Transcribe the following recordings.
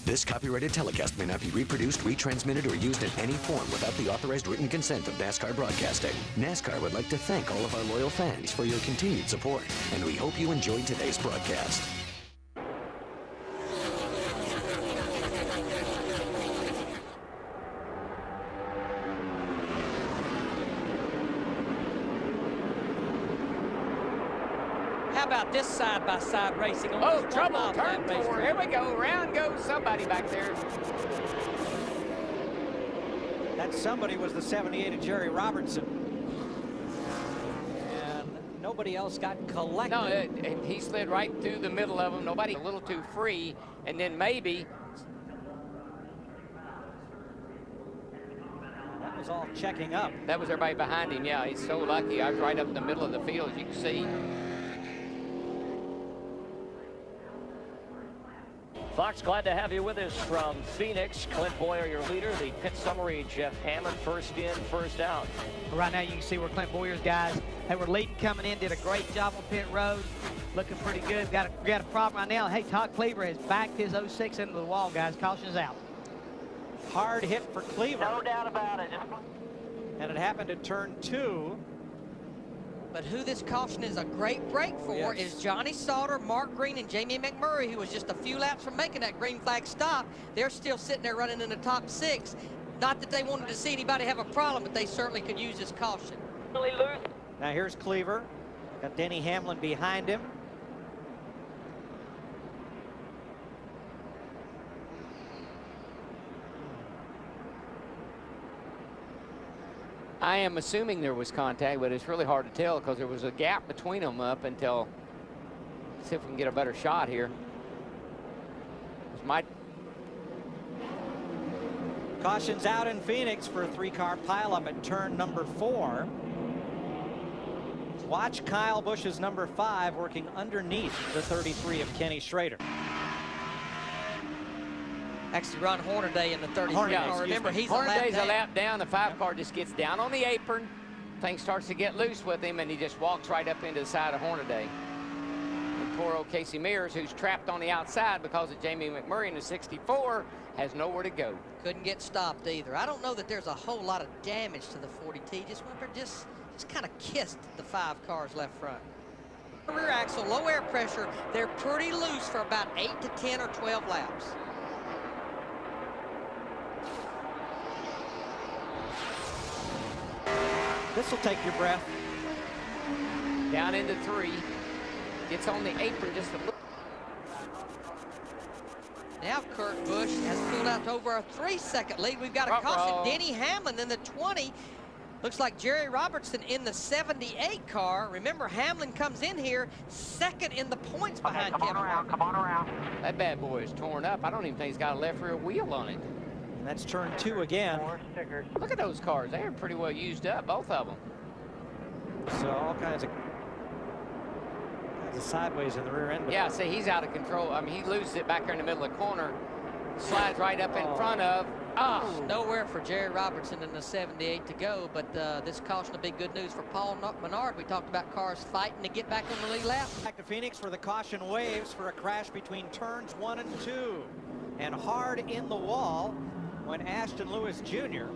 This copyrighted telecast may not be reproduced, retransmitted, or used in any form without the authorized written consent of NASCAR Broadcasting. NASCAR would like to thank all of our loyal fans for your continued support, and we hope you enjoyed today's broadcast. How about this side-by-side racing? Oh, trouble, turn 4. Here we go. Round goes somebody back there. That somebody was the 78 of Jerry Robertson. And nobody else got collected. No, he slid right through the middle of them. Nobody a little too free. And then maybe. That was all checking up. That was everybody behind him. Yeah, he's so lucky. I was right up in the middle of the field, as you can see. Fox, glad to have you with us from Phoenix. Clint Boyer, your leader. The pit summary, Jeff Hammond, first in, first out. Right now you can see where Clint Boyer's guys, they were leading coming in, did a great job on pit road. Looking pretty good. Got a problem right now. Hey, Todd Cleaver has backed his 06 into the wall, guys. Caution's out. Hard hit for Cleaver. No doubt about it. And it happened at turn 2. But who this caution is a great break for is Johnny Sauter, Mark Green, and Jamie McMurray, who was just a few laps from making that green flag stop. They're still sitting there running in the top 6. Not that they wanted to see anybody have a problem, but they certainly could use this caution. Now here's Cleaver. Got Denny Hamlin behind him. I am assuming there was contact, but it's really hard to tell because there was a gap between them up until. Let's see if we can get a better shot here. Caution's out in Phoenix for a 3-car pileup at turn number 4. Watch Kyle Busch's number 5 working underneath the 33 of Kenny Schrader. Actually, Ron Hornaday in the 33 car. Remember, he's Hornaday's a lap down. The 5 car just gets down on the apron. Thing starts to get loose with him, and he just walks right up into the side of Hornaday. And poor old Casey Mears, who's trapped on the outside because of Jamie McMurray in the 64, has nowhere to go. Couldn't get stopped either. I don't know that there's a whole lot of damage to the 40T. Just went there, just kind of kissed the 5 cars left front. Rear axle, low air pressure. They're pretty loose for about 8 to 10 or 12 laps. This will take your breath. Down into 3. Gets on the apron just a little. Now Kurt Busch has pulled out to over a 3-second lead. We've got a caution. Denny Hamlin in the 20. Looks like Jerry Robertson in the 78 car. Remember, Hamlin comes in here second in the points behind Kevin Harvick. Come on around. That bad boy is torn up. I don't even think he's got a left rear wheel on it. And that's turn 2 again. Look at those cars. They're pretty well used up, both of them. So all kinds of sideways in the rear end. Yeah, see, he's out of control. I mean, he loses it back there in the middle of the corner. Slides right up in front of. Nowhere for Jerry Robertson in the 78 to go, but this caution will be good news for Paul Menard. We talked about cars fighting to get back on the lead lap. Back to Phoenix for the caution waves for a crash between turns 1 and 2. And hard in the wall when Ashton Lewis Jr.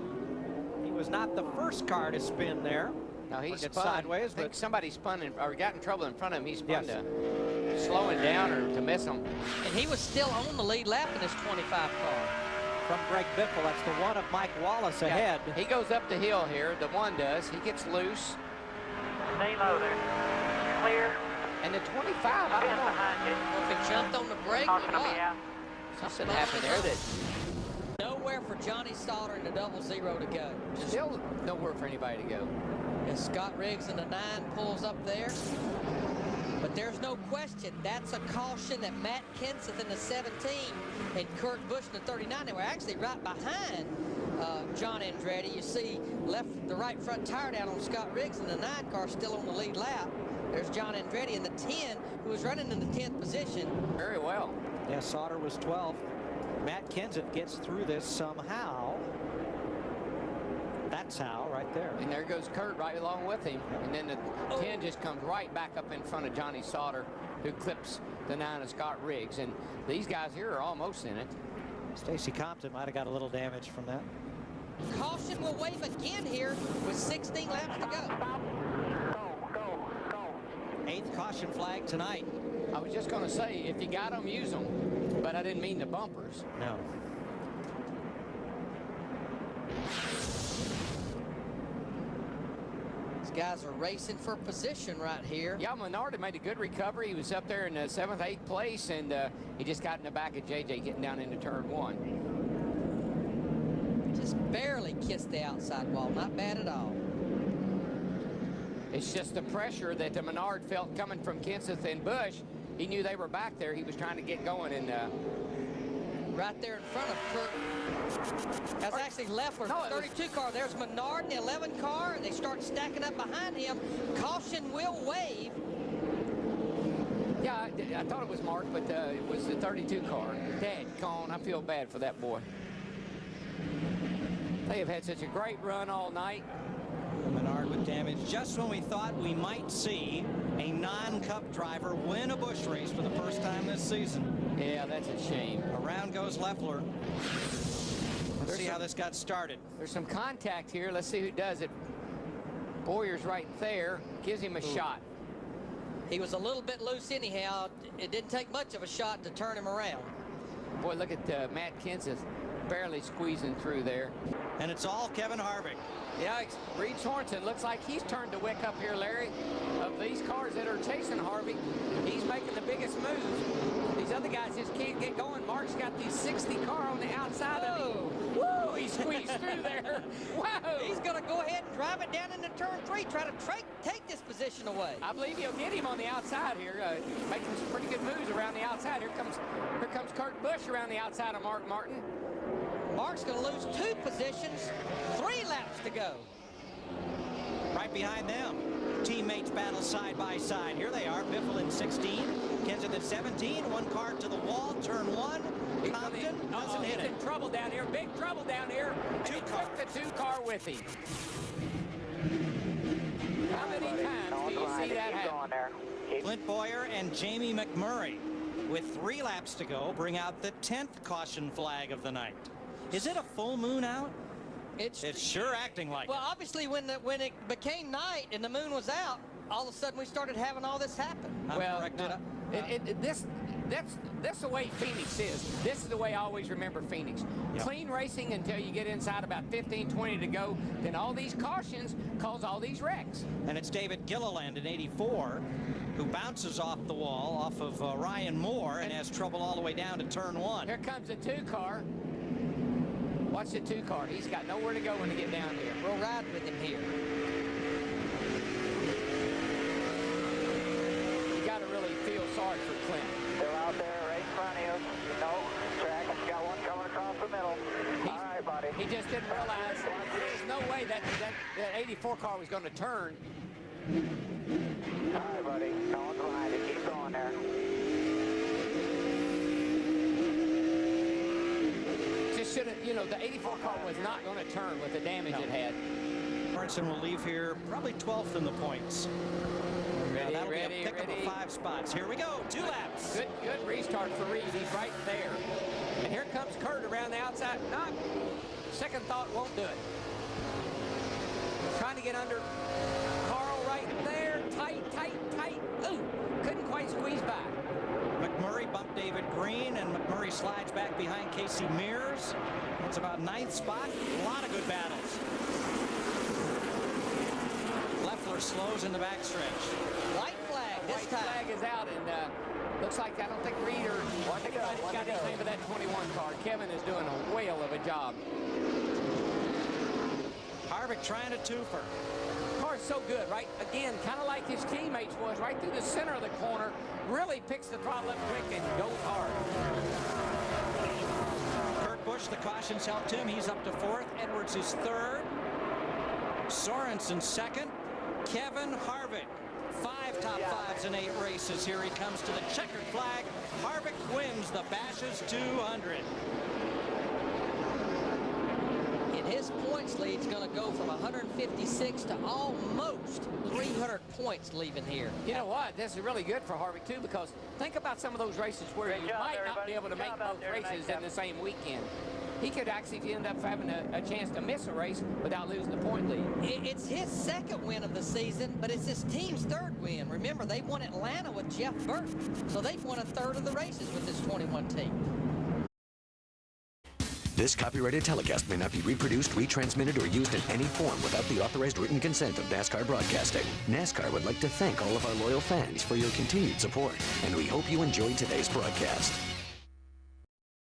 He was not the first car to spin there. No, he spun sideways, but somebody spun or got in trouble in front of him. He spun Yes. to slow it down or to miss him. And he was still on the lead lap in his 25 car. From Greg Biffle, that's the one of Mike Wallace ahead. He goes up the hill here. The one does. He gets loose. Stay low there. Clear. And the 25, I don't know. Well, if he jumped on the brake or what? Something happened there that. Nowhere for Johnny Sauter in the 00 to go. Still nowhere for anybody to go. As Scott Riggs in the 9 pulls up there. But there's no question, that's a caution that Matt Kenseth in the 17 and Kurt Busch in the 39. They were actually right behind John Andretti. You see the right front tire down on Scott Riggs in the 9 car, still on the lead lap. There's John Andretti in the 10, who was running in the 10th position. Very well. Yeah, Sauter was 12th. Matt Kenseth gets through this somehow. That's how, right there. And there goes Kurt right along with him. And then the 10 just comes right back up in front of Johnny Sauter, who clips the 9 of Scott Riggs. And these guys here are almost in it. Stacy Compton might have got a little damage from that. Caution will wave again here with 16 laps to go. Go. 8th caution flag tonight. I was just going to say, if you got them, use them. But I didn't mean the bumpers. No. These guys are racing for position right here. Yeah, Menard had made a good recovery. He was up there in the 7th, 8th place, and he just got in the back of JJ getting down into turn 1. Just barely kissed the outside wall. Not bad at all. It's just the pressure that the Menard felt coming from Kenseth and Busch. He knew they were back there. He was trying to get going, and right there in front of Kurt. That's actually Leffler's 32 car. There's Menard in the 11 car, and they start stacking up behind him. Caution will wave. Yeah, I thought it was Mark, but it was the 32 car. Dadgone, I feel bad for that boy. They have had such a great run all night. Menard with damage just when we thought we might see a non-Cup driver win a Busch race for the first time this season. Yeah, that's a shame. Around goes Leffler. Let's see how this got started. There's some contact here. Let's see who does it. Boyer's right there. Gives him a shot. He was a little bit loose anyhow. It didn't take much of a shot to turn him around. Boy, look at Matt Kenseth barely squeezing through there. And it's all Kevin Harvick. Yeah, Reed Sorensen looks like he's turned the wick up here, Larry. Of these cars that are chasing Harvick, he's making the biggest moves. These other guys just can't get going. Mark's got the 60 car on the outside of him. Woo! He squeezed through there. Wow! He's going to go ahead and drive it down into turn 3, try to take this position away. I believe he'll get him on the outside here, making some pretty good moves around the outside. Here comes Kurt Busch around the outside of Mark Martin. Mark's going to lose 2 positions, 3 laps to go. Right behind them, teammates battle side by side. Here they are, Biffle in 16, Kenseth at 17, 1 car to the wall, turn 1. Compton doesn't hit it. He's in trouble down here, big trouble down here. And he took the 2 car with him. How many times do you see that happen? Clint Bowyer and Jamie McMurray, with 3 laps to go, bring out the 10th caution flag of the night. Is it a full moon out? It's sure acting like it. Well, obviously, when it became night and the moon was out, all of a sudden we started having all this happen. That's the way Phoenix is. This is the way I always remember Phoenix. Yep. Clean racing until you get inside about 15, 20 to go. Then all these cautions cause all these wrecks. And it's David Gilliland in 84 who bounces off the wall off of Ryan Moore and has trouble all the way down to turn 1. Here comes the 2 car. Watch the 2 car. He's got nowhere to go when he get down here. We'll ride with him here. You got to really feel sorry for Clint. Still out there right in front of you. No, track. Got one coming across the middle. All right, buddy. He just didn't realize there's no way that 84 car was going to turn. All right, buddy. No one's behind you. Keep going there. Should have, the 84 car was not going to turn with the damage it had. Sorensen will leave here probably 12th in the points. That'll be a pickup of 5 spots. Here we go, 2 laps. Good restart for Reed. He's right there. And here comes Kurt around the outside. Not second thought, won't do it. Trying to get under Carl right there. Tight. Ooh, couldn't quite squeeze by. McMurray bumped David Green, and McMurray slides back behind Casey Mears. It's about 9th spot. A lot of good battles. Leffler slows in the backstretch. White flag this time. White flag is out, and looks like I don't think Reed or anybody's got his name of that 21 car. Kevin is doing a whale of a job. Harvick trying to twofer. Car's so good, right? Again, kind of like his teammates was, right through the center of the corner. Really picks the throttle up quick and goes hard. Kurt Busch, the cautions helped him. He's up to 4th. Edwards is 3rd. Sorensen 2nd. Kevin Harvick. 5 top 5s in 8 races. Here he comes to the checkered flag. Harvick wins the Bash's 200. In his points points lead is going to go from 156 to almost 300 points leaving here. You know what? This is really good for Harvick, too, because think about some of those races where you might not be able to make both races in the same weekend. He could actually end up having a chance to miss a race without losing the point lead. It's his second win of the season, but it's his team's third win. Remember, they won Atlanta with Jeff Burton, so they've won a third of the races with this 21 team. This copyrighted telecast may not be reproduced, retransmitted, or used in any form without the authorized written consent of NASCAR Broadcasting. NASCAR would like to thank all of our loyal fans for your continued support, and we hope you enjoyed today's broadcast.